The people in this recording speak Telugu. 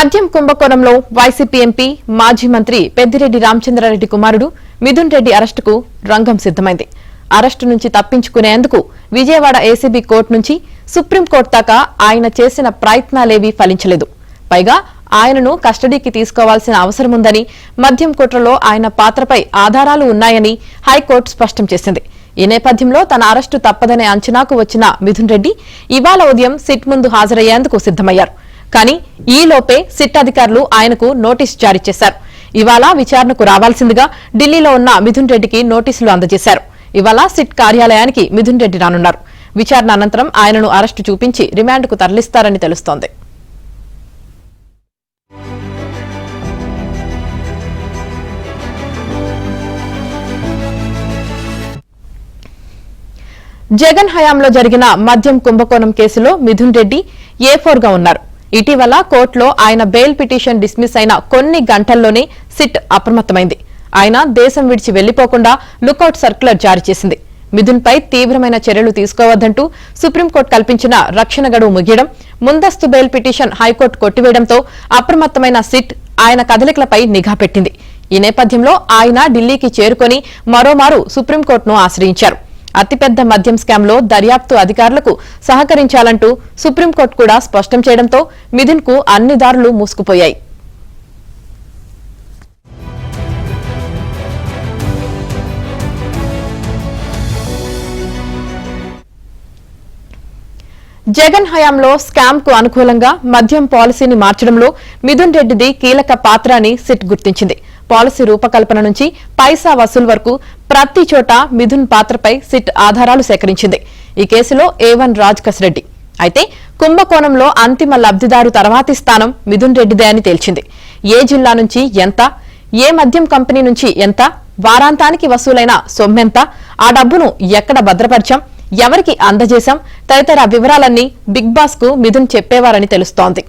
మద్యం కుంభకోణంలో వైసీపీ ఎంపీ మాజీ మంత్రి పెద్దిరెడ్డి రామచంద్రారెడ్డి కుమారుడు మిథున్ రెడ్డి అరెస్టుకు రంగం సిద్దమైంది. అరెస్టు నుంచి తప్పించుకునేందుకు విజయవాడ ఏసీబీ కోర్టు నుంచి సుప్రీంకోర్టు దాకా ఆయన చేసిన ప్రయత్నాలేవీ ఫలించలేదు. పైగా ఆయనను కస్టడీకి తీసుకోవాల్సిన అవసరముందని, మద్యం కుట్రలో ఆయన పాత్రపై ఆధారాలు ఉన్నాయని హైకోర్టు స్పష్టం చేసింది. ఈ నేపథ్యంలో తన అరెస్టు తప్పదనే అంచనాకు వచ్చిన మిథున్ రెడ్డి ఇవాళ ఉదయం సిట్ ముందు హాజరయ్యేందుకు సిద్దమయ్యారు. కానీ ఈలోపే సిట్ అధికారులు ఆయనకు నోటీసు జారీ చేశారు. ఇవాళ విచారణకు రావాల్సిందిగా ఢిల్లీలో ఉన్న మిథున్ రెడ్డికి నోటీసులు అందజేశారు. ఇవాళ సిట్ కార్యాలయానికి మిథున్ రెడ్డి రానున్నారు. విచారణ అనంతరం ఆయనను అరెస్టు చూపించి రిమాండ్కు తరలిస్తారని తెలుస్తోంది. జగన్ హయాంలో జరిగిన మద్యం కుంభకోణం కేసులో మిథున్ రెడ్డి A4 గా ఉన్నారు. ఇటీవల కోర్టులో ఆయన బెయిల్ పిటిషన్ డిస్మిస్ అయిన కొన్ని గంటల్లోనే సిట్ అప్రమత్తమైంది. ఆయన దేశం విడిచి వెళ్లిపోకుండా లుకౌట్ సర్క్యులర్ జారీ చేసింది. మిథున్ పై తీవ్రమైన చర్యలు తీసుకోవద్దంటూ సుప్రీంకోర్టు కల్పించిన రక్షణ గడువు ముగియడం, ముందస్తు బెయిల్ పిటిషన్ హైకోర్టు కొట్టివేయడంతో అప్రమత్తమైన సిట్ ఆయన కదలికలపై నిఘా పెట్టింది. ఈ నేపథ్యంలో ఆయన ఢిల్లీకి చేరుకుని మరోమారు సుప్రీంకోర్టును ఆశ్రయించారు. అతిపెద్ద మద్యం స్కామ్లో దర్యాప్తు అధికారులకు సహకరించాలంటూ సుప్రీంకోర్టు కూడా స్పష్టం చేయడంతో మిథున్ కు అన్ని దారులు మూసుకుపోయాయి. జగన్ హయాంలో స్కామ్ కు అనుకూలంగా మద్యం పాలసీని మార్చడంలో మిథున్ రెడ్డిది కీలక పాత్ర అని సిట్ గుర్తించింది. పాలసీ రూపకల్పన నుంచి పైసా వసూలు వరకు ప్రతి చోట మిథున్ పాత్రపై సిట్ ఆధారాలు సేకరించింది. ఈ కేసులో A1 రాజ్ రెడ్డి అయితే కుంభకోణంలో అంతిమ లబ్దిదారు తర్వాతి స్థానం మిథున్ రెడ్డిదే అని తేల్చింది. ఏ జిల్లా నుంచి ఎంత, ఏ మద్యం కంపెనీ నుంచి ఎంత, వారాంతానికి వసూలైన సొమ్మెంత, ఆ డబ్బును ఎక్కడ భద్రపరిచాం, ఎవరికి అందజేశాం తదితర వివరాలన్నీ బిగ్ బాస్ కు మిథున్ చెప్పేవారని తెలుస్తోంది.